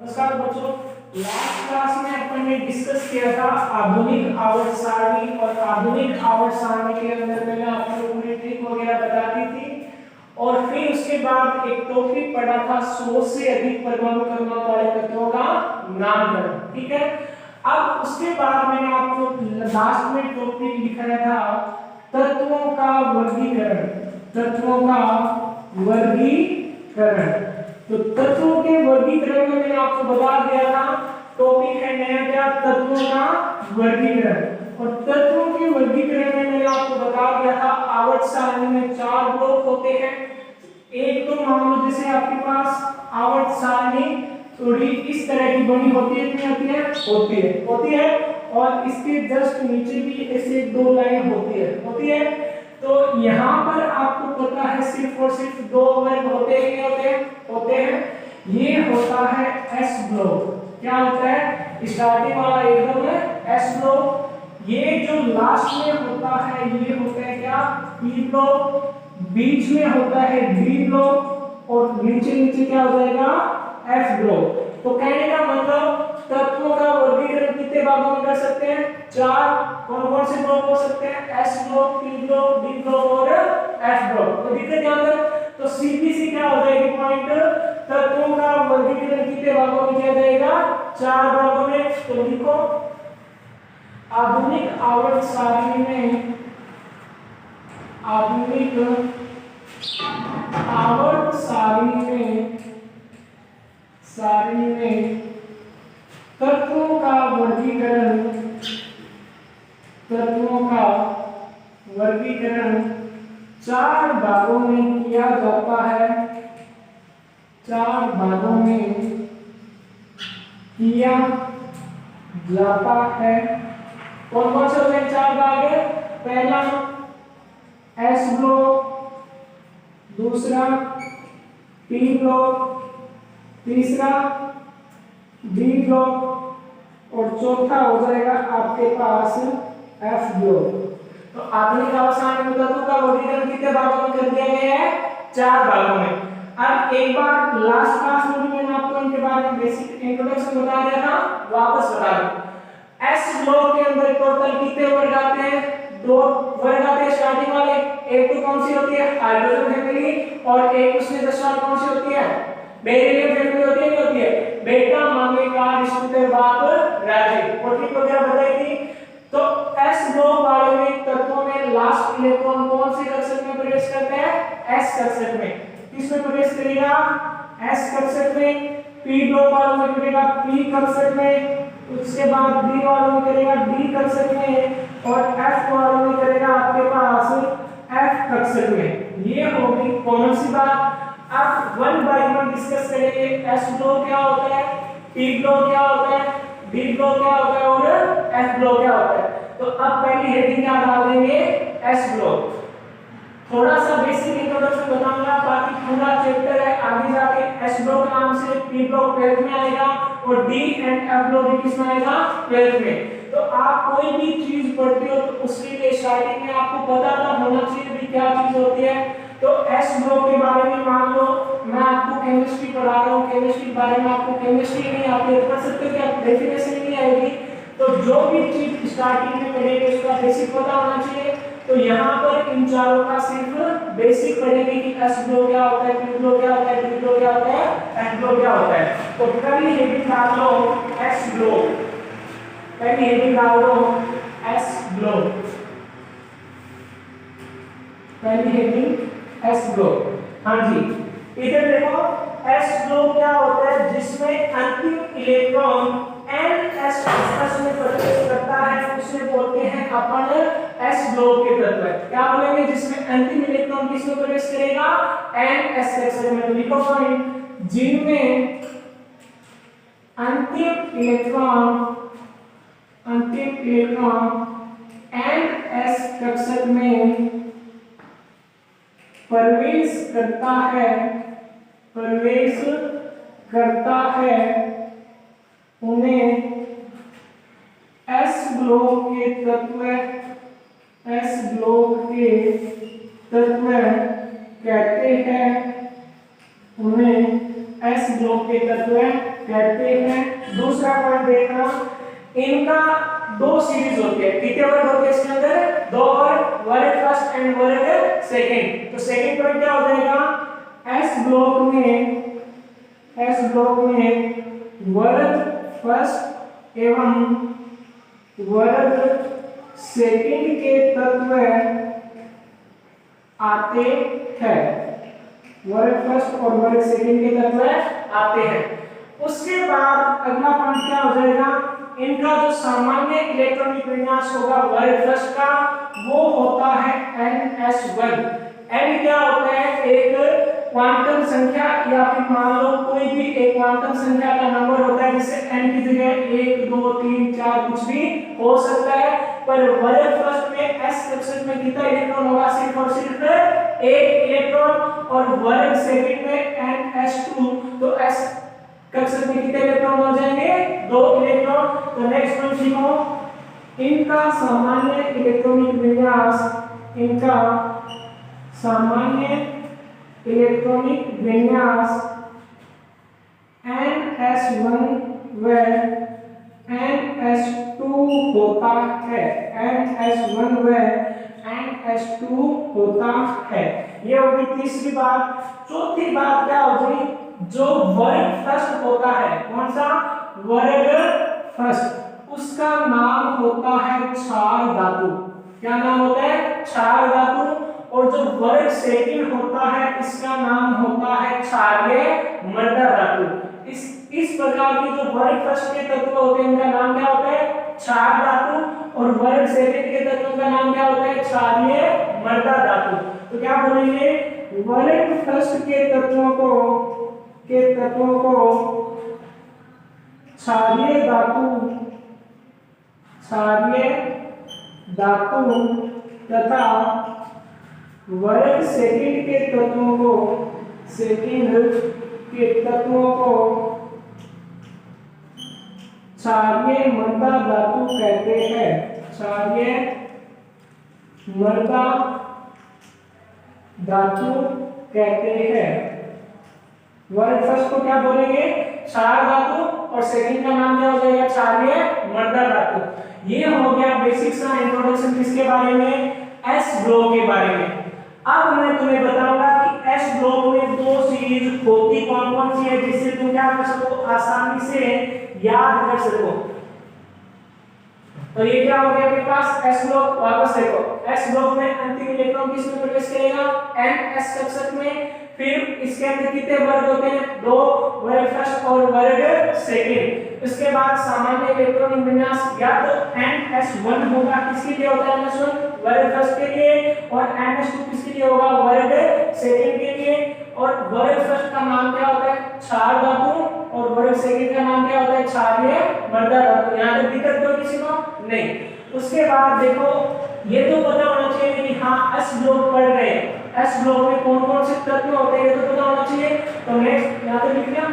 नमस्कार बच्चों, last class में अपन ने डिस्कस किया था आधुनिक आवर्त सारणी और आधुनिक आवर्त सारणी के अंदर मैंने आपको पूरी ट्रिक वगैरह बता दी थी और फिर उसके बाद एक टॉपिक पढ़ा था 100 से अधिक परमाणु क्रमांक वाले तत्वों का नामकरण। ठीक है, अब उसके बाद मैंने आपको लास्ट में टॉपिक लिखाया था तत्वों का वर्गीकरण। तत्वों का वर्गीकरण, तो तत्वों के वर्गीकरण में मैंने आपको बता दिया था टॉपिक है नया क्या, तत्वों का वर्गीकरण। और तत्वों के वर्गीकरण में मैंने आपको बता दिया था आवर्त सारणी में 4 ब्लॉक होते हैं। एक तो मान लो जैसे आपके पास आवर्त सारणी थोड़ी इस तरह की बनी होती है, नहीं होती है और इसके जस्ट नीचे भी ऐसे 2 लाइन होती है। तो यहाँ पर आपको पता है सिर्फ और सिर्फ 2 वर्ग होते हैं। ये होता है एस ब्लॉक। क्या होता है? स्टार्टिंग वाला एकदम है एस ब्लॉक। ये जो लास्ट में होता है ये होता है क्या, पी ब्लॉक। बीच में होता है डी ब्लॉक और नीचे क्या हो जाएगा, एफ ब्लॉक। तो कहने का मतलब तत्वों का वर्गीकरण कितने भागों में कर सकते हैं? 4। कौन कौन से ब्लॉक हो सकते हैं? S block, P block, D block और एफ ब्लॉक। तो दिक्कत ध्यान दो, तो सीधी सी क्या हो जाएगी पॉइंट, तत्वों का वर्गीकरण कितने भागों में किया जाएगा? 4 भागों में। तो लिखो आधुनिक आवर्त सारणी में, आधुनिक आवर्त सारणी में तत्वों का वर्गीकरण 4 भागों में किया जाता है। 4 भागों में किया जाता है। कौन कौन से होते हैं 4 भाग? पहला एस ब्लॉक, दूसरा पी ब्लॉक, तीसरा डी ब्लॉक और चौथा हो जाएगा आपके पास एफ ब्लॉक। तो आधुनिक आवर्त सारणी में तत्वों का वर्गीकरण कितने भागों में कर दिया गया है? 4 भागों में। अब एक बार लास्ट क्लास में मैंने आपको इनके बारे में बेसिक इंट्रोडक्शन बता दिया था, वापस बता दूं। एस ब्लॉक के अंदर टोटल कितने वर्ग आते हैं? 2 वर्ग आते हैं स्टार्टिंग वाले। एक तो कौन सी होती है? हाइड्रोजन फैमिली, और एक उसमें दशा कौन सी होती है? बेरिलियम फैमिली होती है, नहीं होती है? बेटा मांगे का रिश्ते बाप राजे टॉपिक वगैरह बताई थी। तो एस ब्लॉक वाले में तत्वों में लास्ट इलेक्ट्रॉन कौन से कक्षक में प्रवेश करते हैं? एस कक्षक में। किसमें प्रवेश करेगा? एस कक्षक में। पी ब्लॉक वालों में करेगा पी कक्षक में, उसके बाद डी वालों में करेगा डी कक्षक में और एफ वालों में करेगा आपके पास एफ कक्षक में। ये होगी कॉमन सी बात। अब 1 बाय 1 डिस्कस करेंगे। एस ब्लॉक क्या होता है, पी ब्लॉक क्या होता है, डी ब्लॉक क्या होता है और एफ ब्लॉक क्या होता है। तो अब पहली हेडिंग क्या डाल देंगे? S block. थोड़ा सा बेसिक इंट्रोडक्शन बताऊंगा, बाकी पूरा चैप्टर है आगे जाके एस ब्लॉक नाम से पी ब्लॉक 12th में आएगा और डी एंड एफ ब्लॉक भी किसमें आएगा? 12th में। तो आप कोई भी चीज पढ़ते हो तो उसके लिए स्टार्टिंग में आपको पता था होना चाहिए भी क्या चीज होती है। तो एस ब्लॉक के बारे में मान लो मैं आपको केमिस्ट्री पढ़ा रहा हूँ, केमिस्ट्री के बारे में आपको केमिस्ट्री नहीं आती है, पढ़ सकते हो क्या? डेफिनेशन नहीं आएगी। तो जो भी चीज स्टार्टिंग में पढ़ेंगे उसका बेसिक पता होना चाहिए। तो यहाँ पर इन चारों का सिर्फ बेसिक पढ़ेंगे कि एस ब्लॉक क्या होता है, पी ब्लॉक क्या होता है, डी ब्लॉक क्या होता है, एफ ब्लॉक क्या होता है। तो पहली हेडिंग डाल लो एस ब्लॉक। पहली हेडिंग डाल दो एस ब्लॉक। पहली हेडिंग एस ब्लॉक। हाँ जी, इधर देखो एस ब्लॉक क्या होता है? जिसमें अंतिम इलेक्ट्रॉन एनएस कक्षा में प्रवेश करता है उसे बोलते हैं अपन एस ब्लॉक के तत्व। क्या बोलेंगे? जिसमें अंतिम इलेक्ट्रॉन किसमें प्रवेश करेगा? एनएस कक्षा में। तो लिखो पॉइंट, जिनमें अंतिम इलेक्ट्रॉन एनएस कक्षा में प्रवेश करता है उन्हें एस ब्लॉक के तत्व कहते हैं। उन्हें एस ब्लॉक के तत्व कहते कहते हैं। दूसरा पॉइंट देखना, इनका दो सीरीज होती है। कितने वर्ग होते हैं इसके अंदर? दो वर्ग, वर्ग फर्स्ट एंड वर्ग सेकंड। तो सेकंड पॉइंट क्या हो जाएगा? एस ब्लॉक में वर्ग फर्स्ट एवं वर्ग सेकंड के तत्व आते हैं। वर्ग फर्स्ट और वर्ग सेकंड के तत्व आते हैं। उसके बाद अगला पॉइंट क्या हो जाएगा? इनका जो सामान्य इलेक्ट्रॉनिक विन्यास होगा वर्ग फर्स्ट का, वो होता है NS1। n क्या होता है? एक क्वांटम संख्या या फिर मान लो कोई भी एक क्वांटम संख्या का नंबर होता है, जिसे n की जगह 1 2 3 4 कुछ भी हो सकता है। पर वर्ग फर्स्ट में s कक्षक में कितना इलेक्ट्रॉन होगा? सिर्फ और सिर्फ एक इलेक्ट्रॉन। और वर्ग सेकंड में NS2, तो s कक्षक में कितने इलेक्ट्रॉन हो जाएंगे? 2 इलेक्ट्रॉन। तो नेक्स्ट पॉइंट लिखो, इनका सामान्य इलेक्ट्रॉनिक विन्यास NS1 व NS2 होता है। NS1 व NS2 होता है। ये होगी तीसरी बात। चौथी बात क्या हो गई? जो वर्ग फर्स्ट होता है, कौन सा? वर्ग फर्स्ट, उसका नाम होता है क्षार धातु। क्या नाम होता है? क्षार धातु। और जो वर्ग सेकंड होता है, इसका नाम होता है क्षारीय मृदा धातु। इस प्रकार की जो वर्ग फर्स्ट के तत्व होते हैं, उनका नाम क्या होता है? क्षार धातु। और वर्ग सेकंड के तत्वों का नाम क्या होता है? क्षारीय मृदा धातु। तो क्या बोलेंगे? वर्ग फर्स्ट के तत्वों को क्षारीय धातु तथा वर्ग सेकंड के तत्वों को क्षारीय मृदा धातु कहते हैं। क्षारीय मृदा धातु कहते हैं। वर्ग फर्स्ट को क्या बोलेंगे? क्षार धातु। और सेकंड का नाम क्या हो जाएगा? क्षारीय मृदा धातु। ये हो गया बेसिक सा इंट्रोडक्शन किसके बारे में? एस ब्लॉक के बारे में। अब मैं तुम्हें बताऊंगा कि एस ब्लॉक में दो सीरीज होती कौन कौन सी है, जिससे तुम क्या कर सको? आसानी से याद कर सको। तो ये क्या हो गया अपने पास? S block. वापस देखो, एस ब्लॉक में अंतिम इलेक्ट्रॉन किस में प्रवेश करेगा? NS कक्षक में। फिर इसके अंदर कितने वर्ग होते हैं? 2, वर्ग फर्स्ट और वर्ग सेकंड। इसके बाद सामान्य इलेक्ट्रॉनिक विन्यास या तो NS1 होगा, किसके लिए होता है NS1? वर्ग फर्स्ट के लिए। और NS2 किसके लिए होगा? वर्ग सेकंड के लिए। और वर्ग फर्स्ट का नाम क्या होता है? क्षार धातु। और वर्ग सेकंड का नाम क्या होता है? क्षारीय मृदा धातु। यहां तक दिक्कत कोई किसी को नहीं। उसके बाद देखो, ये तो पता होना चाहिए कि हाँ एस ब्लॉक पढ़ रहे हैं। एस ब्लॉक में कौन कौन से तत्व होते हैं, ये तो पता होना चाहिए। तो नेक्स्ट यहां पे लिख दिया।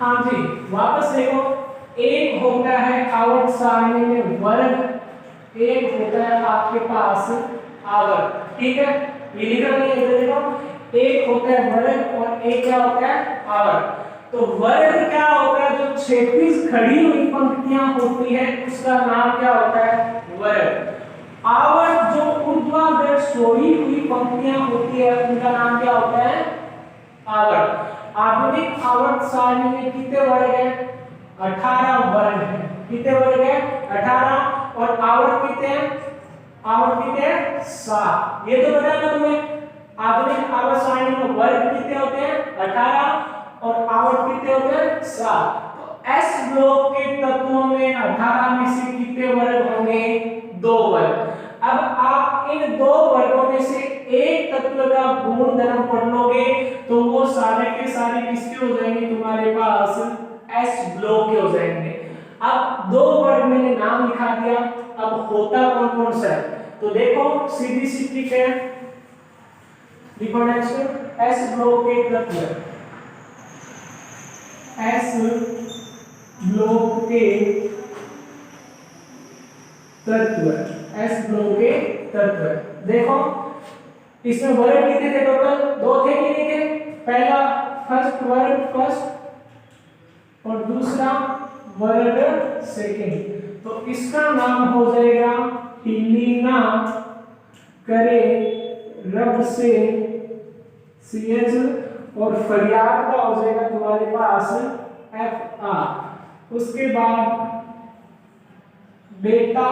हाँ जी, वापस देखो, एक होता है आवर्त सारणी में वर्ग, एक होता है आपके पास आवर्त। ठीक है, ये लिखा नहीं है, देखो एक होता है वर्ग और एक क्या होता है? आवर्त। तो वर्ग क्या होता है? जो क्षैतिज खड़ी हुई पंक्तियां होती है, उसका नाम क्या होता है? वर्ग। आवर्त जो ऊर्ध्वाधर सोई हुई पंक्तियां होती है, उनका नाम क्या होता है? आवर्त। आधुनिक आवर्त सारणी में कितने वर्ग है? 18 वर्ग है। कितने वर्ग है? 18। और आवर्त कितने हैं? आवर्त कितने हैं? 7। ये तो पता है तुम्हें। आधुनिक आवर्त सारणी में वर्ग कितने होते हैं? 18। और आवर्त कितने होते हैं? 7। तो एस ब्लॉक के तत्वों में 18 में से कितने वर्ग होंगे? 2 वर्ग। अब आप इन 2 वर्गों में से एक तत्व का गुण धर्म पढ़ लोगे, तो वो सारे के सारे किसके हो जाएंगे? तुम्हारे पास एस ब्लॉक के हो जाएंगे। अब 2 वर्ग मैंने नाम लिखा दिया, अब होता कौन कौन सा है? तो देखो सीधी सी ट्रिक है, लिखो नेक्स्ट, एस ब्लॉक के तत्व, एस ब्लॉक के तत्व, एस ब्लॉक के तत्व। देखो इसमें वर्ड कितने थे टोटल? 2 थे कि नहीं थे? पहला फर्स्ट वर्ड फर्स्ट और दूसरा वर्ड सेकंड। तो इसका नाम हो जाएगा हिलीना करे रब से सीएच और फरियाद का हो जाएगा तुम्हारे पास एफ आर। उसके बाद बेटा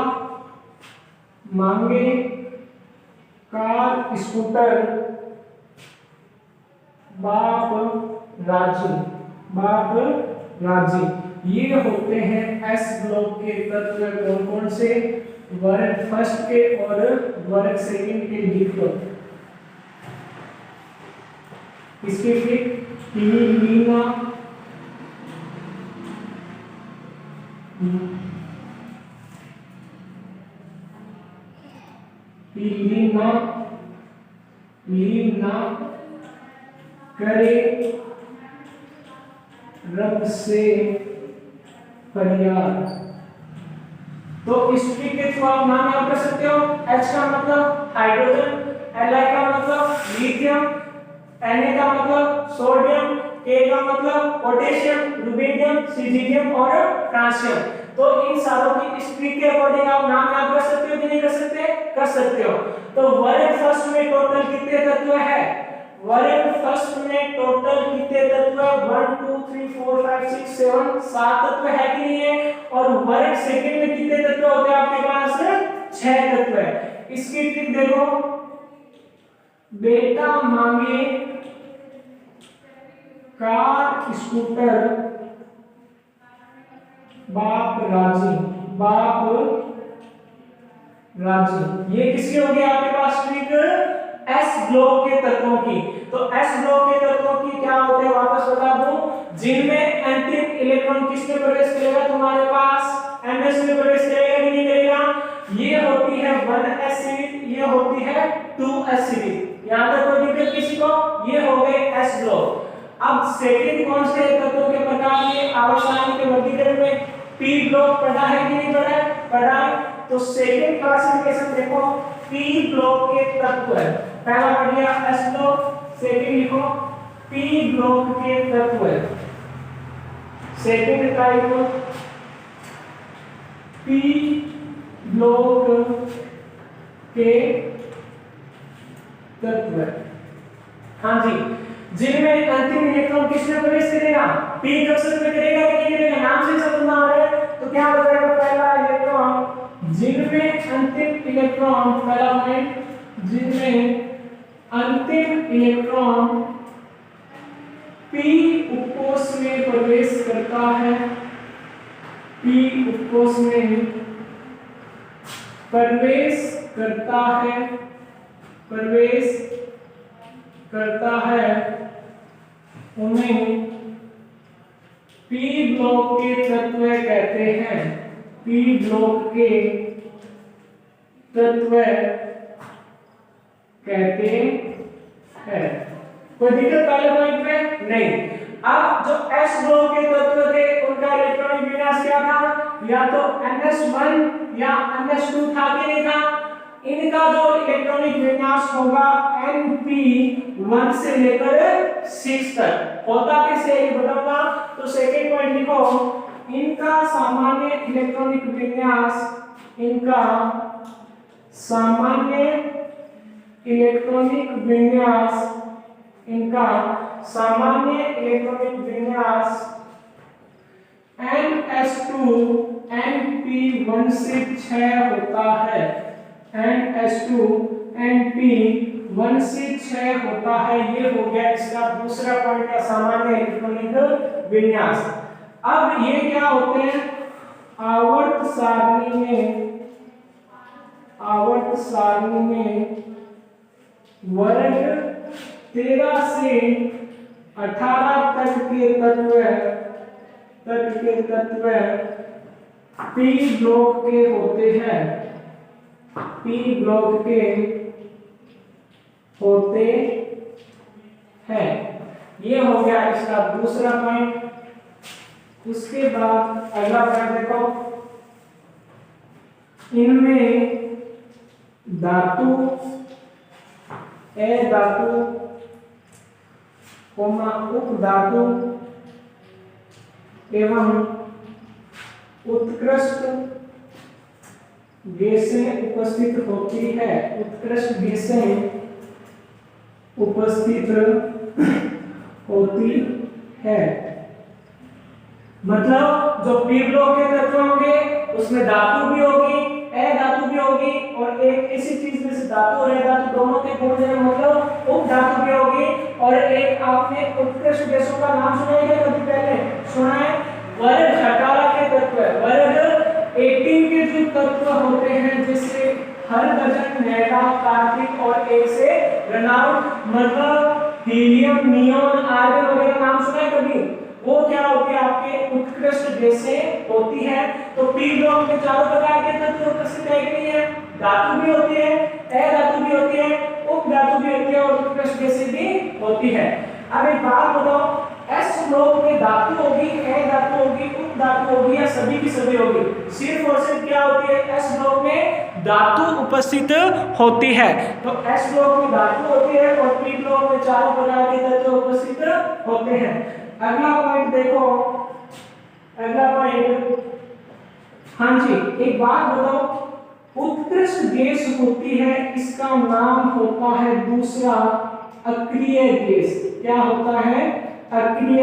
मांगे कार स्कूटर बाप राजी, बाप राजी। ये होते हैं एस ब्लॉक के तत्व। कौन कौन से? वर्ड फर्स्ट के और वर्ड सेकंड के लिख लो। इसके फिर मीना लीना लीना करे रब से फरियाद। तो इस ट्रिक के थ्रू आप नाम याद कर सकते हो। H का मतलब हाइड्रोजन, Li का मतलब लिथियम, Na का मतलब सोडियम, K का मतलब पोटेशियम, रुबिडियम, सिजीनियम और फ्रांसियम। तो इन सारों की इस ट्रिक के अकॉर्डिंग आप नाम याद कर सकते हो कि नहीं कर सकते? कर सकते हो। तो वर्ड फर्स्ट में टोटल कितने तत्व है? वर्ड फर्स्ट में टोटल कितने तत्व? 1 2 3 4 5 6 7 7 तत्व है कि नहीं है? और वर्ड सेकंड में कितने तत्व होते हैं आपके पास? 6 तत्व है। इसकी ट्रिक देखो, बेटा मांगे कार स्कूटर बाप राजी, बाप राजी। ये किसकी होगी आपके पास ट्रिक? एस ब्लॉक के तत्वों की। तो एस ब्लॉक के तत्वों की क्या होते हैं वापस बता दूं, जिनमें अंतिम इलेक्ट्रॉन किसमें प्रवेश करेगा? तुम्हारे पास एनएस में प्रवेश करेगा कि नहीं करेगा? ये होती है 1s सीरीज, ये होती है 2s सीरीज। यहां तक कोई दिक्कत किसी को? ये हो गए एस ब्लॉक। अब सेकंड कौन से तत्वों के प्रकार ये आवर्तसारणी के वर्गीकरण में पी ब्लॉक पढ़ा है कि नहीं पढ़ा है? पढ़ा है। तो सेकंड क्लासिफिकेशन देखो, पी ब्लॉक के तत्व है। पहला पढ़ लिया एस ब्लॉक, सेकंड लिखो पी ब्लॉक के तत्व है। सेकंड टाइप पी ब्लॉक के तत्व है। हाँ जी, जिनमें अंतिम इलेक्ट्रॉन किसमें प्रवेश करेगा? पी कक्षक में करेगा कि नहीं करेगा? नाम से समझ में आ रहा है। तो क्या हो जाएगा? पहला इलेक्ट्रॉन जिनमें अंतिम इलेक्ट्रॉन, पहला पॉइंट, जिनमें अंतिम इलेक्ट्रॉन पी उपकोष में प्रवेश करता है, पी उपकोष में प्रवेश करता है, प्रवेश करता है, उन्हें पी ब्लॉक के तत्व कहते हैं। पी ब्लॉक के तत्व कहते हैं। कोई दिक्कत पहले पॉइंट पे नहीं। अब जो एस ब्लॉक के तत्व थे उनका इलेक्ट्रॉनिक विन्यास क्या था? या तो NS1 या NS2 था कि नहीं था? इनका जो इलेक्ट्रॉनिक विन्यास होगा NP1 से लेकर 6 तक होता। कैसे ये बताऊंगा। तो सेकंड पॉइंट लिखो, इनका सामान्य इलेक्ट्रॉनिक विन्यास, इनका सामान्य इलेक्ट्रॉनिक विन्यास, इनका सामान्य इलेक्ट्रॉनिक विन्यास NS2 NP1 से 6 होता है। NS2 NP1 से 6 होता है। ये हो गया इसका दूसरा पॉइंट का सामान्य इलेक्ट्रॉनिक विन्यास। अब ये क्या होते हैं? आवर्त सारणी में, आवर्त सारणी में वर्ग 13 से 18 तक के तत्व पी ब्लॉक के होते हैं, पी ब्लॉक के होते हैं। ये हो गया इसका दूसरा पॉइंट। उसके बाद अगला पॉइंट देखो, इनमें धातु ए धातु कोमा उप धातु एवं उत्कृष्ट गैसें उपस्थित होती है, उत्कृष्ट गैसें उपस्थित होती है। मतलब जो पी ब्लॉक के तत्व होंगे उसमें धातु भी होगी, ए धातु भी होगी, और एक ऐसी चीज में से धातु और ए धातु दोनों के गुण हैं, मतलब उप धातु भी होगी। और एक आपने उत्कृष्ट गैसों का नाम सुना है क्या कभी पहले? सुना है, वर्ग 18 के तत्व है, वर्ग 18 के जो तत्व होते हैं जैसे हरभजन, नैला, कार्तिक और एक से रेनॉल्ड, मतलब हीलियम, नियोन, आर्गन वगैरह नाम सुना है कभी? वो क्या होती है आपके उत्कृष्ट गैसें होती है। तो पी ब्लॉक में चारों प्रकार के तत्व उपस्थित है कि नहीं है? धातु भी होती है, ए धातु भी होती है, उप धातु भी होती है और उत्कृष्ट गैसें भी होती है। अब एक बात बताओ, एस ब्लॉक में धातु होगी, ए धातु होगी, उप धातु होगी या सभी की सभी होगी? सिर्फ और सिर्फ क्या होती है? एस ब्लॉक में धातु उपस्थित होती है। तो एस ब्लॉक में धातु होती है और पी ब्लॉक में चारों प्रकार के तत्व उपस्थित होते हैं। अगला पॉइंट देखो, अगला पॉइंट, हाँ जी एक बात बताओ, उत्कृष्ट गैस होती है इसका नाम होता है दूसरा अक्रिय गैस। क्या होता है? अक्रिय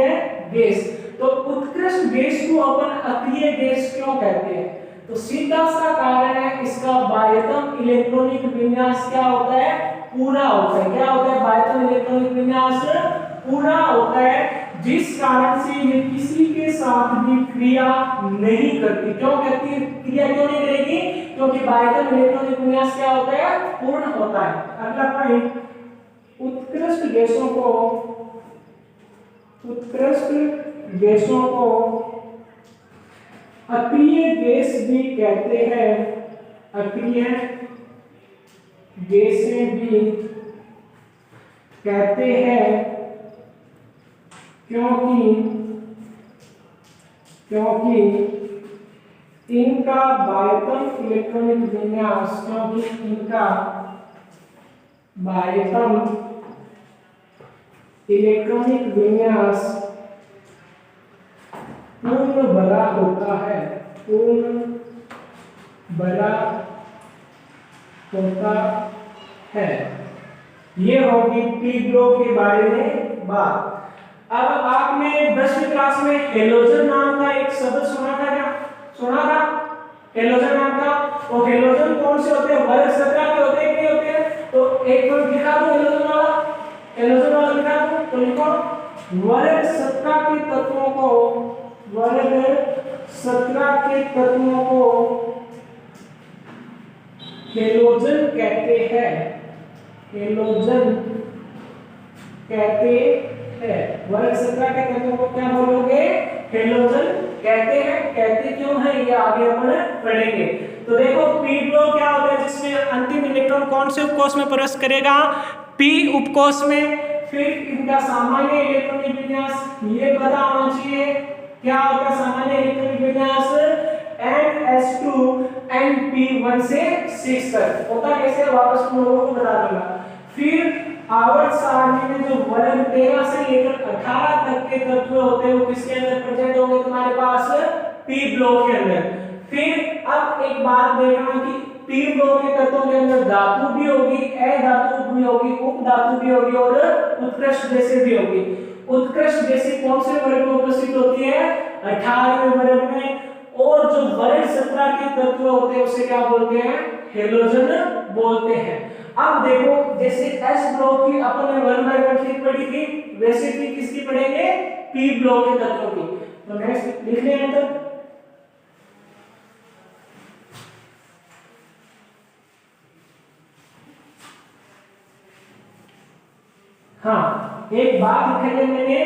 गैस। तो उत्कृष्ट गैस को अपन अक्रिय गैस क्यों कहते हैं? तो सीधा सा कारण है इसका बाह्यतम इलेक्ट्रॉनिक विन्यास क्या होता है? पूरा होता है। क्या होता है? बाह्यतम इलेक्ट्रॉनिक विन्यास पूरा होता है, जिस कारण से ये किसी के साथ भी क्रिया नहीं करती। क्यों करती है? क्रिया क्यों नहीं करेगी? क्योंकि बाह्यतम इलेक्ट्रॉनिक विन्यास क्या होता है? पूर्ण होता है। अगला पॉइंट, उत्कृष्ट गैसों को अक्रिय गैस भी कहते हैं, अक्रिय गैसें भी कहते हैं क्योंकि इनका बाह्यतम इलेक्ट्रॉनिक विन्यास, क्योंकि इनका बाह्यतम इलेक्ट्रॉनिक विन्यास पूर्ण बला होता है, पूर्ण बला होता है। ये होगी पी ब्लॉक के बारे में बात। अब आपने 10वीं क्लास में हेलोजन नाम का एक शब्द सुना था क्या? सुना था हेलोजन नाम का? वो हेलोजन कौन से होते हैं? वर्ग 17 के होते हैं कि नहीं होते हैं? तो एक बार लिखा दो हेलोजन वाला लिखा दो, तो लिखो वर्ग 17 के तत्वों को, वर्ग 17 के तत्वों को हेलोजन कहते हैं, हेलोजन कहते हैं। वर्ग 17 के तत्वों को क्या बोलोगे? हेलोजन कहते हैं। कहते क्यों है ये आगे अपन पढ़ेंगे। तो देखो पी ब्लॉक क्या होता है जिसमें अंतिम इलेक्ट्रॉन कौन से उपकोष में प्रवेश करेगा? पी उपकोष में। फिर इनका सामान्य इलेक्ट्रॉनिक विन्यास ये पता होना चाहिए। क्या होता है सामान्य इलेक्ट्रॉनिक विन्यास? NS2 NP1 से 6 तक होता। कैसे? वापस तुम लोगों को बता दूंगा। फिर आवर्त सारणी में जो वर्ग 13 से लेकर 18 तक के तत्व होते हैं वो किसके अंदर प्रेजेंट होंगे? तुम्हारे पास पी ब्लॉक के अंदर। फिर अब एक बात देखना कि पी ब्लॉक के तत्वों के अंदर धातु भी होगी, ए धातु भी होगी, उप धातु भी होगी और उत्कृष्ट गैसें भी होगी। उत्कृष्ट गैसें कौन से वर्ग में उपस्थित होती है? 18वें वर्ग में। और जो वर्ग 17 के तत्व होते हैं उसे क्या बोलते हैं? हेलोजन बोलते हैं। अब देखो जैसे एस ब्लॉक की अपन ने 1 by 1 ठीक पढ़ी थी, वैसे भी किसकी पढ़ेंगे? पी ब्लॉक के तत्वों की। तो नेक्स्ट लिख लें आंसर। हाँ एक बात लिखेंगे मैंने,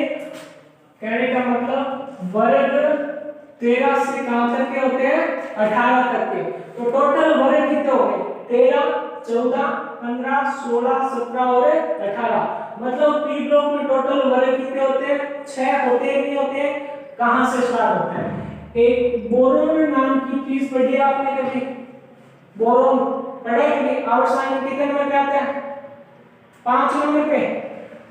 कहने का मतलब वर्ग 13 से कहां तक के होते हैं? 18 तक के। तो टोटल वर्ग कितने हो गए? 13, 14, 15, 16, 17 और 18। मतलब पी ब्लॉक में टोटल वर्ग कितने होते हैं? 6 होते हैं नहीं होते? कहां से स्टार्ट होता है? एक बोरोन नाम की चीज पढ़ी है आपने कभी? बोरोन पढ़े कि आवर्त सारणी कितने नंबर पे आता है? 5 नंबर पे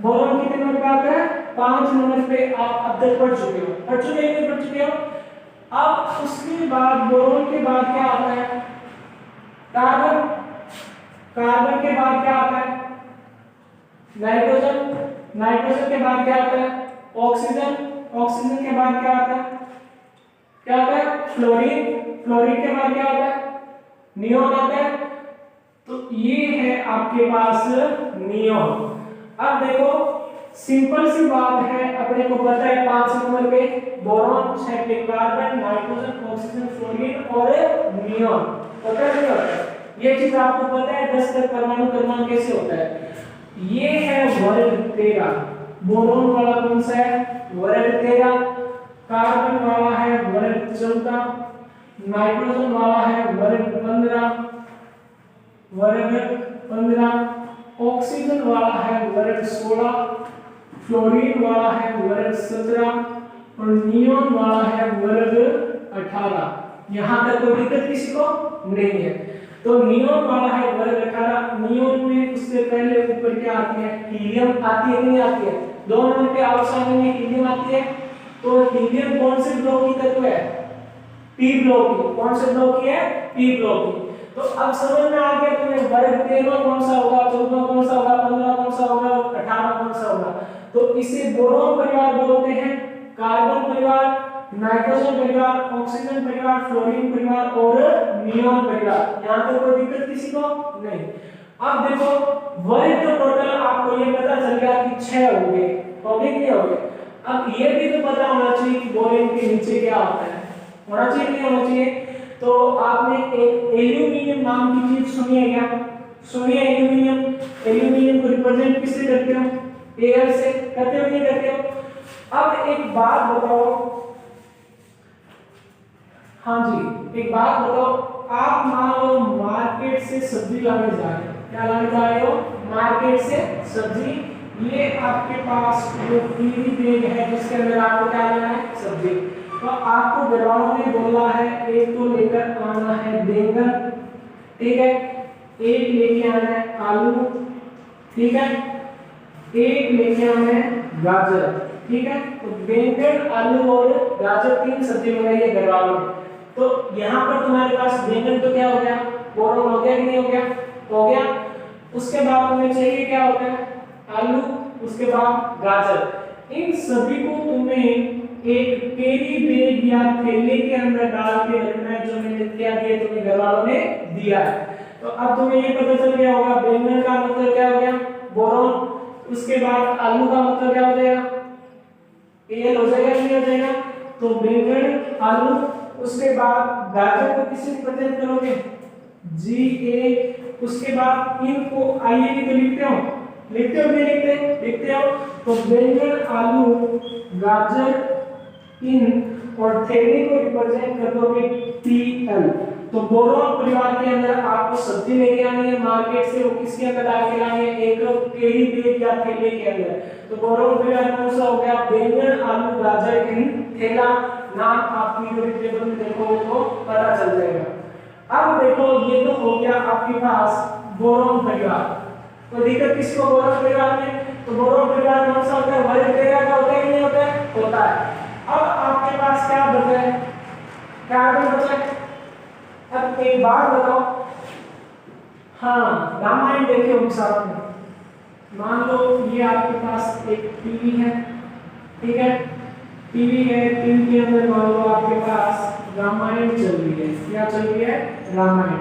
बोरॉन कितने नंबर पे आता है? 5 नंबर पे आप अब तक पढ़ चुके हो, पढ़ चुके हैं, पढ़ चुके हो। अब उसके बाद बोरॉन के बाद क्या आता है? कार्बन। कार्बन के बाद क्या आता है? नाइट्रोजन। नाइट्रोजन के बाद क्या आता है? ऑक्सीजन। ऑक्सीजन के बाद क्या आता है? क्या आता है? फ्लोरीन। फ्लोरीन के बाद क्या आता है? नियोन आता है। तो ये है आपके पास नियोन। अब देखो सिंपल सी बात है, अपने को पता है 5 नंबर पे बोरॉन, 6 पे कार्बन, नाइट्रोजन, ऑक्सीजन, फ्लोरीन और नियोन। पता नहीं होता है ये चीज आपको पता है 10 तक परमाणु क्रमांक कैसे होता है। ये है वर्ग 13। बोरॉन वाला कौन सा है? वर्ग 13। कार्बन वाला है वर्ग 14। नाइट्रोजन वाला है वर्ग 15। वर्ग 15। ऑक्सीजन वाला है वर्ग 16। फ्लोरीन वाला है वर्ग 17 और नियोन वाला है वर्ग 18। यहां तक कोई दिक्कत किसी को नहीं है। तो नियोन वाला है वर्ग 18। नियोन में उससे पहले ऊपर क्या आती है? हीलियम आती है कि नहीं आती है? 2 नंबर पे आउटसाइड में हीलियम आती है। तो हीलियम कौन से ब्लॉक की तत्व है? पी ब्लॉक की। कौन से ब्लॉक की है? पी ब्लॉक की। तो अब समझ में आ गया तुम्हें वर्ग 13 कौन सा होगा, 14 कौन सा होगा, 15 कौन सा होगा, 18 कौन सा होगा। तो इसे बोरॉन परिवार बोलते हैं, कार्बन परिवार, नाइट्रोजन परिवार, ऑक्सीजन परिवार, फ्लोरीन परिवार और नियोन परिवार। यहां तक कोई दिक्कत किसी को नहीं। अब देखो वर्ग तो टोटल आपको ये पता चल गया कि 6 हो गए, हो गए कि नहीं हो गए। अब ये भी तो पता होना चाहिए कि बोरॉन के नीचे क्या होता है, होना चाहिए नहीं होना चाहिए। तो आपने एक एल्यूमिनियम नाम की चीज सुनी है क्या? सुनिए एल्यूमिनियम। एल्यूमिनियम को रिप्रेजेंट किससे करते हो? एयर से। करते हो नहीं करते हो? अब एक बात बताओ, हाँ जी एक बात बताओ, आप मान लो मार्केट से सब्जी लाने जा रहे हो। क्या लाने जा रहे हो? मार्केट से सब्जी। ये आपके पास जो पीली बैग है जिसके अंदर आपको क्या लेना है? सब्जी। तो आपको घरवालों ने बोला है एक तो लेकर आना है बैंगन, ठीक है, एक लेके आना है आलू, ठीक है, एक लेके आना है गाजर, ठीक है। तो बैंगन, आलू और गाजर 3 सब्जी मंगाई है घरवालों ने। तो यहाँ पर तुम्हारे पास बैंगन तो क्या हो गया? बोरॉन हो गया कि नहीं हो गया? हो गया। उसके बाद तुम्हें चाहिए क्या होता है? आलू, उसके बाद गाजर। इन सभी को तुम्हें एक कैरी बैग या थैले के अंदर डाल के रखना है, जो मैंने क्या दिया तुम्हें घर वालों ने दिया है। तो अब तुम्हें ये पता चल गया होगा बैंगन का मतलब क्या हो गया? बोरॉन। उसके बाद आलू का मतलब क्या हो जाएगा? एल हो जाएगा नहीं हो जाएगा? तो बैंगन, आलू। उसके बाद गाजर को किससे रिप्रेजेंट करोगे? जी ए। उसके बाद इनको आइए भी तो लिखते हो, लिखते हो नहीं लिखते? लिखते हो। तो बैंगन, आलू, गाजर, इन और थैले को रिप्रेजेंट कर दोगे पीएल। तो बोरॉन परिवार के अंदर आपको सब्जी लेके आनी है मार्केट से, वो किसके अंदर डाल के लानी है? एक कैरी बैग या थैले के अंदर। तो बोरॉन परिवार कौन सा हो गया? बैंगन, आलू, गाजर, इन, थैला। नाम आप पीरियोडिक टेबल में देखोगे तो पता चल जाएगा। अब देखो ये तो हो गया आपके पास बोरॉन परिवार। तो दिक्कत किसको? बोरॉन परिवार में। तो बोरॉन परिवार कौन सा होता है? वर्ग 13 का होता है कि नहीं होता है? होता है। अब आपके पास क्या बचा है? कार्बन बचा है। अब एक बात बताओ, हाँ रामायण देखे होंगे साथ में। मान लो ये आपके पास एक टीवी है, ठीक है, टीवी है, टीवी के अंदर मान लो आपके पास रामायण चल रही है। क्या चल रही है? रामायण।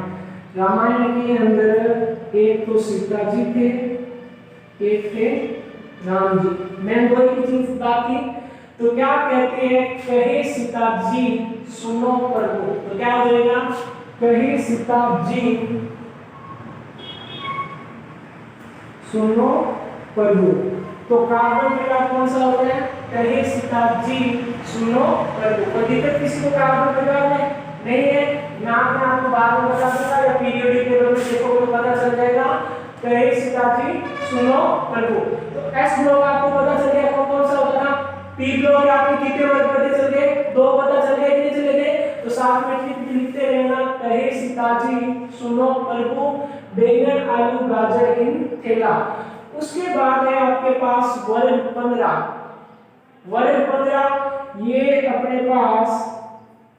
रामायण के अंदर एक तो सीता जी थे, एक थे राम जी। मैं दो की चीज बात की। तो क्या कहते हैं? कहे सीता जी सुनो प्रभु। तो क्या हो जाएगा? कहे सीता जी सुनो प्रभु। तो कार्बन परिवार कौन सा होता है? कहे सीता जी सुनो प्रभु। कोई दिक्कत किसी को कार्बन परिवार में नहीं है? नाम में आपको बाद में बता दूंगा या पीरियोडिक टेबल में देखोगे तो पता चल जाएगा। कहे सीता जी सुनो प्रभु। तो एस ब्लॉक आपको पता चल गया कौन कौन सा होता था? पी ब्लॉक आपके कितने वर्ग पता चल गए? 2 पता चल गए कि नहीं चले गए? तो साथ में लिखते रहना कहे सीता जी सुनो प्रभु, बैंगन, आलू, गाजर, इन, थैला। उसके बाद है आपके पास वर्ग 15। वर्ग 15 ये अपने पास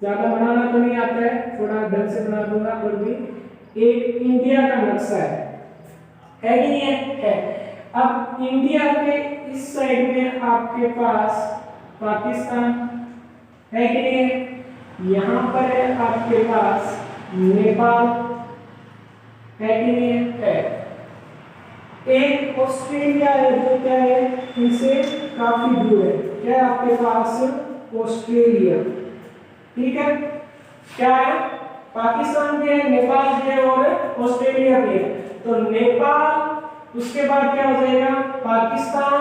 ज्यादा बनाना तो नहीं आता है, थोड़ा ढंग से बना दूंगा, पर भी एक इंडिया का नक्शा है कि नहीं है? अब इंडिया के इस साइड में आपके पास पाकिस्तान है कि नहीं है? यहाँ पर है आपके पास नेपाल है कि नहीं है? एक ऑस्ट्रेलिया है जो क्या है, इनसे काफी दूर है, क्या है आपके पास? ऑस्ट्रेलिया। ठीक है, क्या है? पाकिस्तान भी है, नेपाल भी है और ऑस्ट्रेलिया भी है। तो नेपाल, उसके बाद क्या हो जाएगा? पाकिस्तान,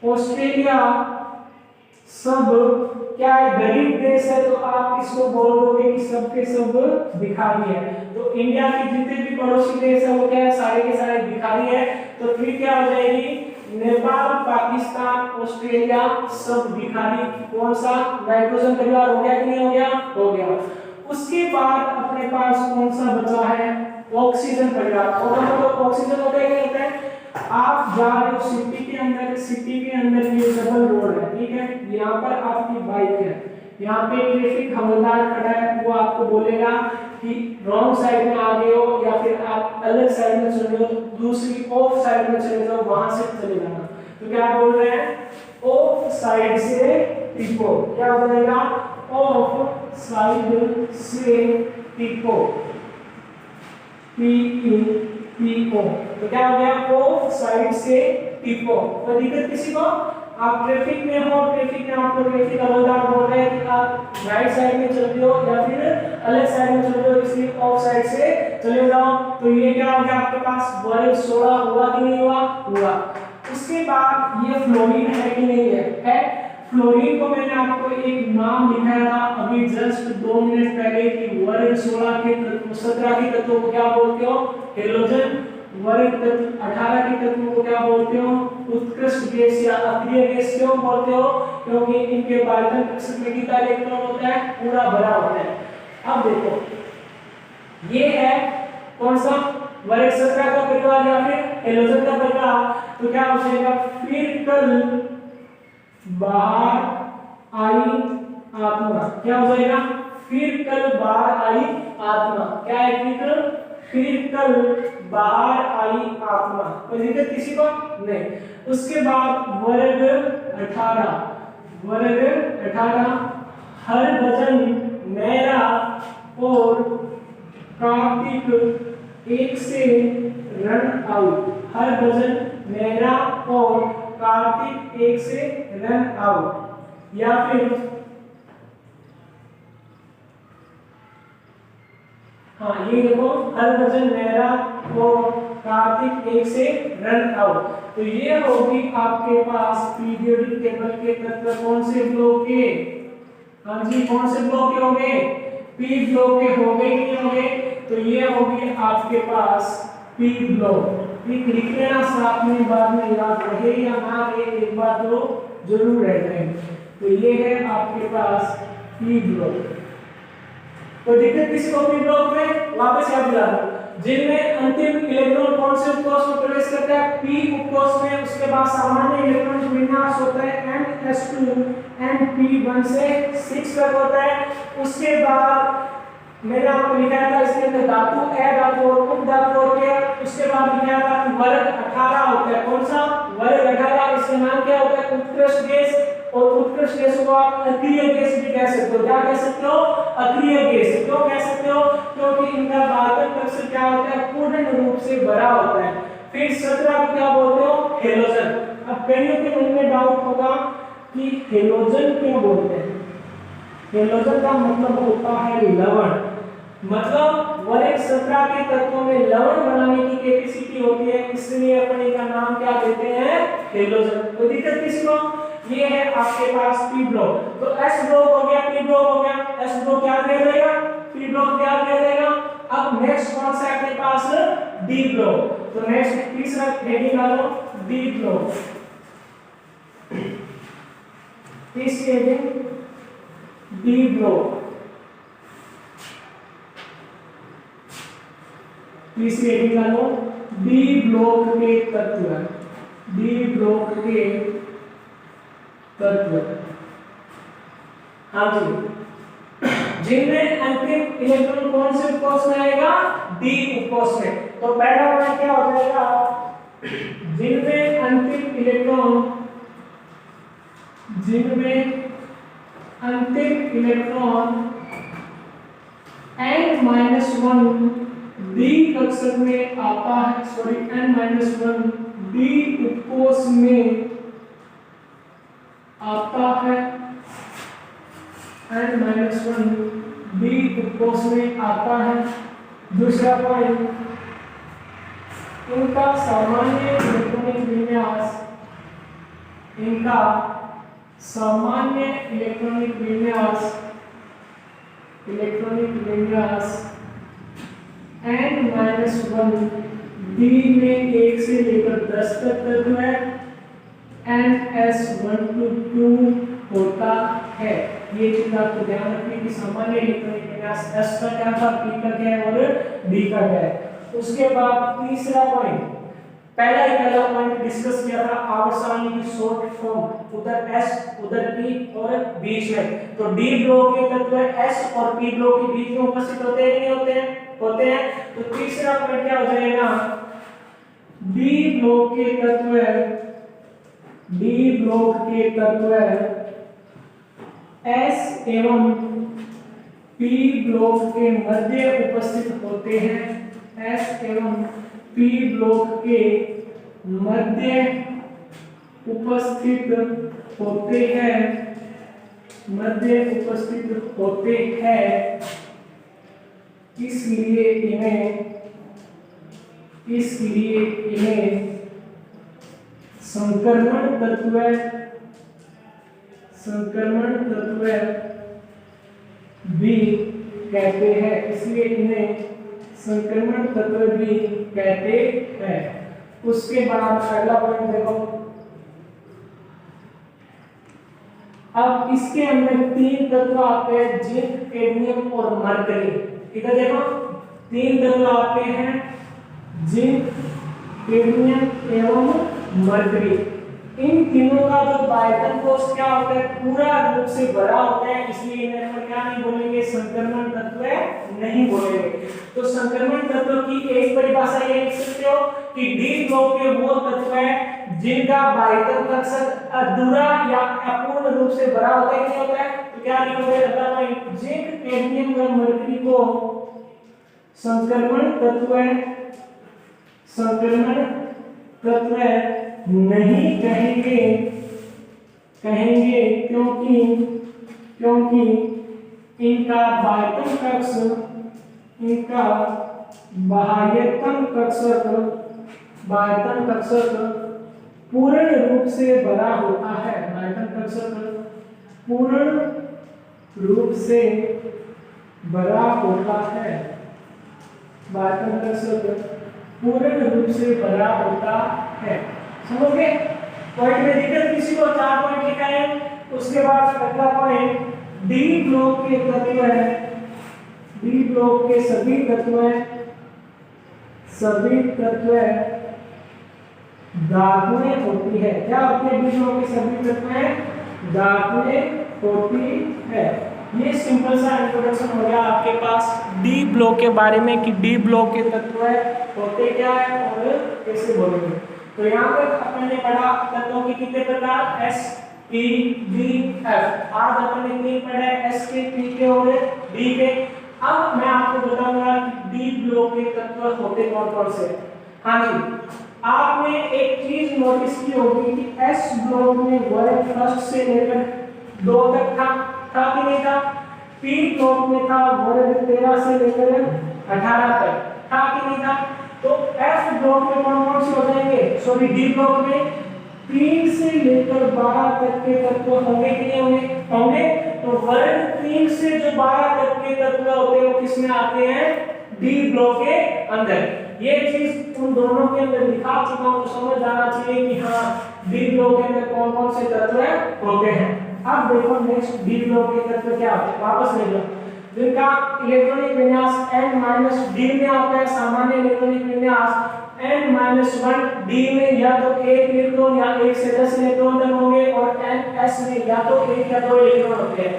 ऑस्ट्रेलिया, सब क्या है? गरीब देश है, तो आप इसको बोल दोगे कि सब के सब भिखारी है। तो इंडिया के जितने भी पड़ोसी देश है वो क्या है? सारे के सारे भिखारी है। तो फिर क्या हो जाएगी? नेपाल, पाकिस्तान, ऑस्ट्रेलिया सब भिखारी। कौन सा? नाइट्रोजन परिवार हो गया कि नहीं हो गया? हो गया। उसके बाद अपने पास कौन सा बचा है? ऑक्सीजन परिवार। और मतलब ऑक्सीजन होता है, क्या होता है? आप जा रहे हो सिटी के अंदर, सिटी के अंदर ये डबल रोड है, ठीक है, यहाँ पर आपकी बाइक है, यहाँ पे ट्रैफिक हवलदार खड़ा है, वो आपको बोलेगा कि रॉन्ग साइड में आ गए हो या फिर आप अलग साइड में चले हो, दूसरी ऑफ साइड में चले जाओ, वहां से चले जाना। तो क्या बोल रहे हैं? ऑफ साइड से टिको। क्या हो जाएगा? ऑफ साइड से टिको, PO। तो क्या हो गया? ऑफ साइड से टिको। तो दिक्कत किसी को? आप ट्रैफिक में हो, ट्रैफिक में आपको ट्रैफिक हवलदार बोल रहे हैं कि आप राइट साइड में चल रहे हो या फिर अलग साइड में चल रहे हो, इसलिए ऑफ साइड से चले जाओ। तो ये क्या हो गया आपके पास? वर्ग 16 हुआ कि नहीं हुआ? हुआ। उसके बाद ये फ्लोरीन है कि नहीं है? फ्लोरीन को मैंने आपको एक नाम लिखाया था अभी जस्ट 2 मिनट पहले कि वर्ग 16 के तत्व, 17 के तत्वों को क्या बोलते हो? हेलोजन। वर्ग 18 के तत्वों को क्या बोलते हो? उत्कृष्ट गैस या अक्रिय गैस। क्यों बोलते हो? क्योंकि इनके बाइटन कक्षक में कितना इलेक्ट्रॉन होता है? पूरा भरा होता है। अब देखो, ये है कौन सा? वर्ग 17 का परिवार या फिर हेलोजन का परिवार। तो क्या हो जाएगा? फिर कल बाहर आई आत्मा। क्या हो जाएगा? फिर कल बाहर आई आत्मा। क्या है? फिर कल बाहर आई आत्मा। कोई दिक्कत किसी को? नहीं। उसके बाद वर्ग 18। वर्ग 18 हर भजन मेरा और कार्तिक एक से रन आउट। हर भजन मेरा और कार्तिक एक से रन आउट। या फिर हाँ, ये देखो, हर भजन मेरा और कार्तिक एक से रन आउट। तो ये होगी आपके पास पीरियोडिक टेबल के तत्व। कौन से ब्लॉक के? हाँ जी, कौन से ब्लॉक के होंगे? पी ब्लॉक के होंगे कि नहीं होंगे? तो ये होगी आपके पास पी ब्लॉक। ठीक, लिख लेना साथ में, बाद में याद रहे या ना रहे, एक बार तो जरूर रहते हैं। तो ये है आपके पास पी ब्लॉक। तो दिक्कत किसी को पी ब्लॉक में? वापस याद दिला दो, जिनमें अंतिम इलेक्ट्रॉन कौन से उपकोष में प्रवेश करता है? पी उपकोष में। उसके बाद सामान्य इलेक्ट्रॉन विन्यास होता है NS2 NP1 से 6 तक होता है। उसके बाद मैंने आपको लिखाया था इसके अंदर धातु, अधातु और उपधातु होते हैं। उसके बाद लिखाया था कि वर्ग 18 होता है। कौन सा? वर्ग 18। इसका नाम क्या होता है? उत्कृष्ट गैस। और उत्कृष्ट गैस को आप अक्रिय गैस भी कह सकते हो। क्या कह सकते हो? अक्रिय गैस। क्यों कह सकते हो? क्योंकि इनका बाहर कक्षक क्या होता है? पूर्ण रूप से भरा होता है। फिर 17 को क्या बोलते हो? हेलोजन। अब कईयों के मन में डाउट होगा कि हेलोजन क्यों बोलते हैं? हेलोजन का मतलब होता है लवण। मतलब वर्ग 17 के तत्वों में लवण बनाने की कैपेसिटी होती है, इसलिए अपन इनका नाम क्या देते हैं? हेलोजन। तो दिक्कत किसको? ये है आपके पास पी ब्लॉक। तो एस ब्लॉक हो गया, पी ब्लॉक हो गया। एस ब्लॉक क्या रह जाएगा? पी ब्लॉक क्या रह जाएगा? अब नेक्स्ट कौन सा है अपने पास? D block. तो नेक्स्ट तीसरा हेडिंग डालो, डी ब्लॉक। तीसरी हेडिंग डी ब्लॉक। तीसरी हेडिंग डालो डी ब्लॉक के तत्व, डी ब्लॉक के तत्व, हाँ जी, जिनमें अंतिम इलेक्ट्रॉन कौन से उपकोष में आएगा, डी उपकोष में। तो पहला पॉइंट क्या हो जाएगा, जिनमें अंतिम इलेक्ट्रॉन, जिनमें अंतिम इलेक्ट्रॉन n-1 डी कक्षक में आता है, सॉरी n-1 डी उपकोष में आता है, n-1 डी उपकोष में आता है। दूसरा पॉइंट, इनका सामान्य इलेक्ट्रॉनिक विन्यास, इनका सामान्य इलेक्ट्रॉनिक विन्यास, इलेक्ट्रॉनिक विन्यास n-1 डी में 1 से लेकर 10 तक तत्व है, ns1 to 2 होता है। ये चीज आपको ध्यान रखनी कि सामान्य इलेक्ट्रॉनिक विन्यास s का क्या था, p का क्या है और d का क्या है। उसके बाद तीसरा पॉइंट, पहला पॉइंट डिस्कस किया था आवर्त सारणी की शॉर्ट फॉर्म, उधर s उधर p और बीच में। तो d ब्लॉक के तत्व s और p ब्लॉक के बीच में उपस्थित होते हैं कि नहीं होते हैं, होते हैं। तो तीसरा पॉइंट क्या हो जाएगा, d ब्लॉक के तत्व, d ब्लॉक के तत्व s एवं p ब्लॉक के मध्य उपस्थित होते हैं, s एवं p ब्लॉक के मध्य उपस्थित होते हैं, मध्य उपस्थित होते हैं। इसलिए इन्हें संक्रमण तत्व, संक्रमण तत्व भी कहते हैं, इसलिए इन्हें संक्रमण तत्व भी कहते हैं। उसके बाद अगला पॉइंट देखो, अब इसके अंदर 3 तत्व आते हैं, जिंक, कैडमियम और मरकरी। इधर देखो 3 तत्व आते हैं, जिंक, कैडमियम एवं मरकरी। इन तीनों का जो बायतन कोष क्या होता है, पूरा रूप से भरा होता है, इसलिए इन्हें हम क्या नहीं बोलेंगे, संक्रमण तत्व नहीं बोलेंगे। तो संक्रमण तत्व की एक परिभाषा ये लिख सकते हो कि डी ब्लॉक के वो तत्व है जिनका बायतन कक्षक अधूरा या अपूर्ण रूप से भरा होता है, क्या होता है। तो क्या लिखोगे, जिंक, कैडमियम और मरकरी को संक्रमण तत्व, संक्रमण तत्व नहीं कहेंगे, क्योंकि इनका बाह्यतम कक्ष, इनका बाह्यतम कक्षक पूर्ण रूप से भरा होता है, बाह्यतम कक्षक पूर्ण रूप से भरा होता है, बाह्यतम कक्षक पूर्ण रूप से भरा होता है। समझ गए, पॉइंट में दिक्कत किसी को, 4 पॉइंट लिखा है। उसके बाद अगला पॉइंट, डी ब्लॉक के तत्व है, डी ब्लॉक के सभी तत्व धातुएं होती है। क्या होती है, डी ब्लॉक के सभी तत्व धातुएं होती है। ये सिंपल सा इंट्रोडक्शन हो गया आपके पास डी ब्लॉक के बारे में कि डी ब्लॉक के तत्व होते क्या है और कैसे बोलेंगे। तो यहाँ पर अपन ने पढ़ा तत्वों के कितने प्रकार, S, P, D, F। आज अपन ने 3 पढ़े, S के, P के और D के। अब मैं आपको बताऊंगा कि डी ब्लॉक के तत्व होते कौन कौन से। हाँ जी, आपने एक चीज नोटिस की होगी कि S ब्लॉक में वर्ग 1 से लेकर 2 तक था कि नहीं था। P ब्लॉक में था वर्ग 13 से लेकर 18 तक, था कि नहीं था। तो F ब्लॉक में कौन कौन से हो जाएंगे, सॉरी डी ब्लॉक में 3 से लेकर 12 तक के तत्व होंगे कि नहीं होंगे। तो वर्ग 3 से जो 12 तक के तत्व होते हैं वो किसमें आते हैं, डी ब्लॉक के अंदर। ये चीज उन दोनों के अंदर दिखा चुका हूं, तो समझ जाना चाहिए कि हाँ डी ब्लॉक के अंदर कौन कौन से तत्व होते हैं। अब देखो नेक्स्ट डी ब्लॉक के तत्व क्या होते हैं, वापस ले लो। जिनका इलेक्ट्रॉनिक विन्यास n-d में आता है, सामान्य इलेक्ट्रॉनिक विन्यास n-1 d में या तो 1 इलेक्ट्रॉन या 1 से 10 इलेक्ट्रॉन तक होंगे और ns में या तो 1 या 2 इलेक्ट्रॉन होते हैं।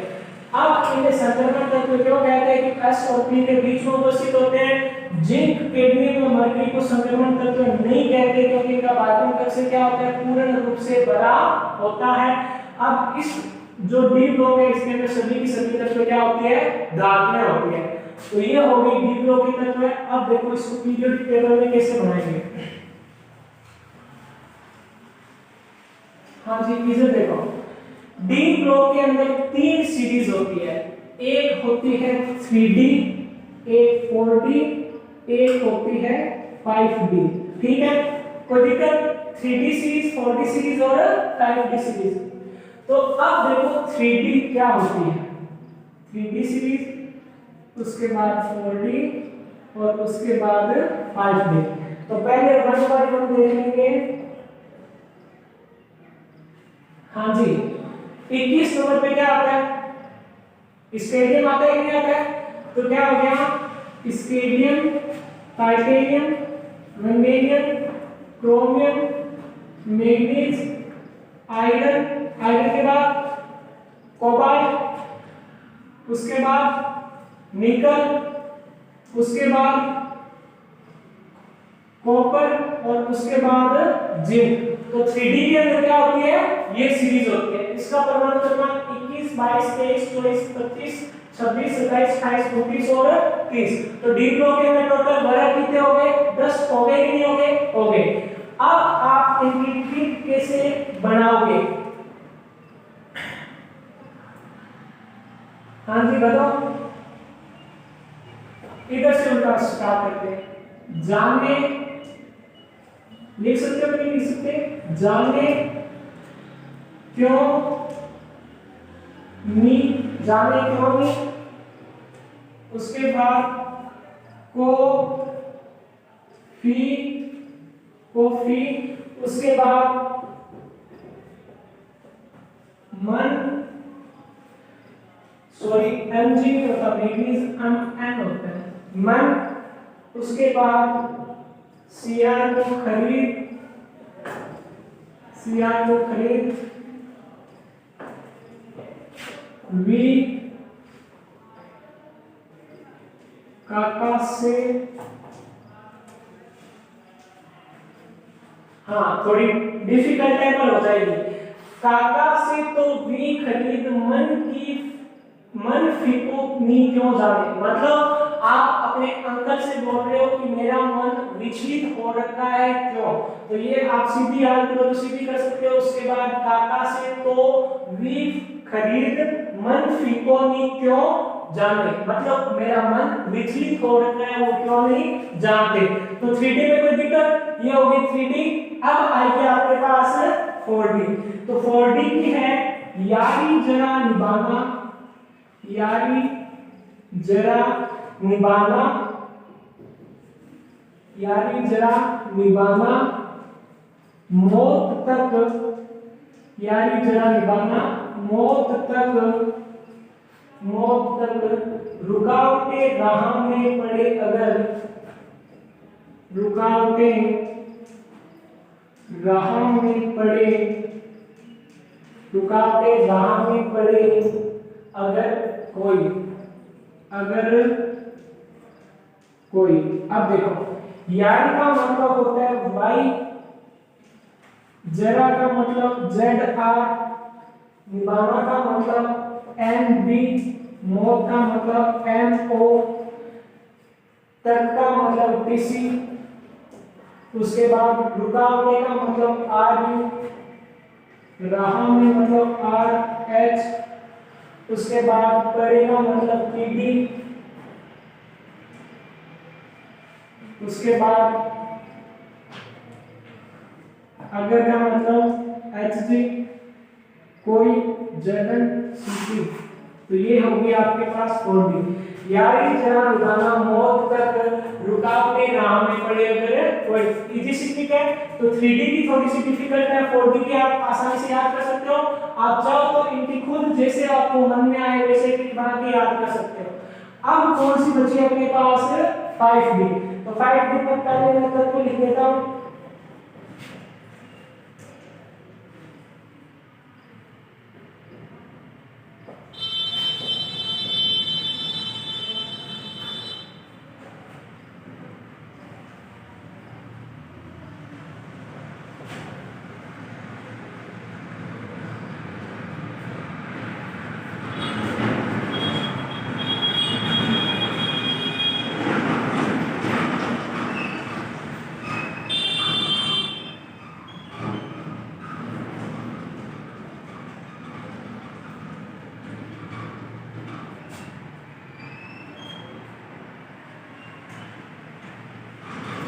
अब इन्हें संक्रमण तत्व क्यों कहते हैं कि s और p के बीच में उपस्थित होते हैं। जिंक, कैडमियम और मरकरी को संक्रमण तत्व नहीं कहते क्योंकि इनका बाध्यम कक्ष क्या होता है, पूर्ण रूप से बड़ा होता है। अब इस जो डी ब्लॉक है इसके अंदर सभी की सभी तत्व क्या होती है, धातुएं होती है। तो ये हो गई डी ब्लॉक की तत्व है। अब देखो इसको पीरियोडिक टेबल में कैसे बनाएंगे। हाँ जी, इसे देखो डी ब्लॉक के अंदर 3 सीरीज होती है। एक होती है 3D, एक 4D, एक होती है 5D। ठीक है, कोई दिक्कत? 3D सीरीज, 4D सीरीज और 5D सीरीज। तो अब देखो 3D क्या होती है, 3D सीरीज, उसके बाद 4D और उसके बाद 5D। तो पहले 1 बाय 1 देख लेंगे। हाँ जी, 21 नंबर पे क्या आता है, स्केडियम आता है कि नहीं आता है। तो क्या हो गया, स्केडियम, titanium, magnesium, chromium, manganese, iron, iron के बाद कोबाल्ट, उसके बाद निकल, उसके बाद कॉपर और उसके बाद जिंक। तो 3D के अंदर क्या होती है, ये सीरीज होती है। इसका परमाणु क्रमांक 21, 22, 23, 24, 25, 26, 27, 28, 29 और 30। तो डी ब्लॉक के अंदर टोटल 12 कितने हो गए, 10 हो गए कि नहीं हो गए, हो गए। अब आप इनकी ट्रिक कैसे बनाओगे। हाँ जी बताओ, इधर से उल्टा स्टार्ट करते हैं। जानने, लिख सकते हो कि नहीं लिख सकते, जानने क्यों नी, जाने क्यों नी, उसके बाद को फी, कॉफी, उसके बाद मन, सॉरी mg होता है, मैग्नीज n होता है, मन, उसके बाद Cr को खरीद, Cr को खरीद, V काका से, हाँ थोड़ी डिफिकल्ट टाइप हो जाएगी। काका से तो V खरीद, मन फीको नी क्यों जाने, मतलब आप अपने अंकल से बोल रहे हो कि मेरा मन विचलित हो रखा है क्यों। तो ये आप सीधी याद करो तो सीधी कर सकते हो। उसके बाद काका से तो वी खरीद, मन फीको नी क्यों जाने, मतलब मेरा मन विचलित हो रखा है, वो क्यों नहीं जानते। तो 3D में कोई दिक्कत, ये हो गई 3D। अब आएगी आपके पास 4D। तो 4D की है यारी जरा निभाना, यारी जरा निभाना, यारी जरा निभाना, मौत तक, यारी जरा निभाना, मौत तक, मौत तक, रुकावटें राह में पड़े अगर, रुकावटें राह में पड़े, रुकावटें राह में पड़े अगर कोई, अगर कोई। अब देखो यार का मतलब होता है वाई, जरा का मतलब ZR, निभाना का मतलब NB, मौत का मतलब MO, तक का मतलब TC, उसके बाद रुकावटे का मतलब RU, राह में मतलब RH, उसके बाद परे का मतलब PD, उसके बाद अगर का मतलब HG, कोई जगन CP। तो ये होगी आपके पास 4D। यारी जरा निभाना, मौत तक, रुकावटें राह में पड़े अगर कोई। इजी सी ट्रिक है। तो 3D की थोड़ी सी डिफिकल्ट है, 4D की आप आसानी से याद कर सकते हो। आप चाहो तो इनकी खुद जैसे आपको मन में आए वैसे ट्रिक बना के याद कर सकते हो। अब कौन सी बची अपने पास 5D। तो 5D में पहले मेथड को लिख देता हूं।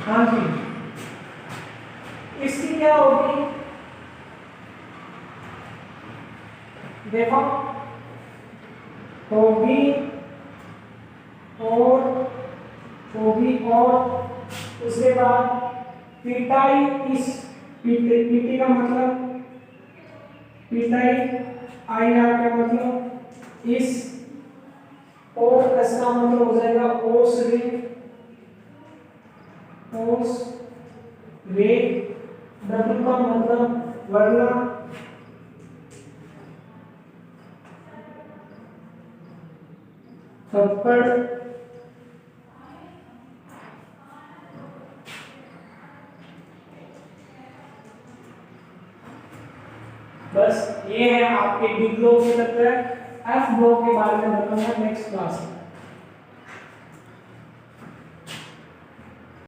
हाँ जी, इसकी क्या होगी, देखो, होगी और उसके बाद पिटाई, इस पीटी का मतलब पिटाई, आई आर का मतलब इस, और एस का मतलब हो जाएगा ओस रे, डब्ल्यू का मतलब वरना, थप्पड़, बस ये है आपके डी ब्लॉक के तत्व। एफ ब्लॉक के बारे में बताऊंगा नेक्स्ट क्लास में।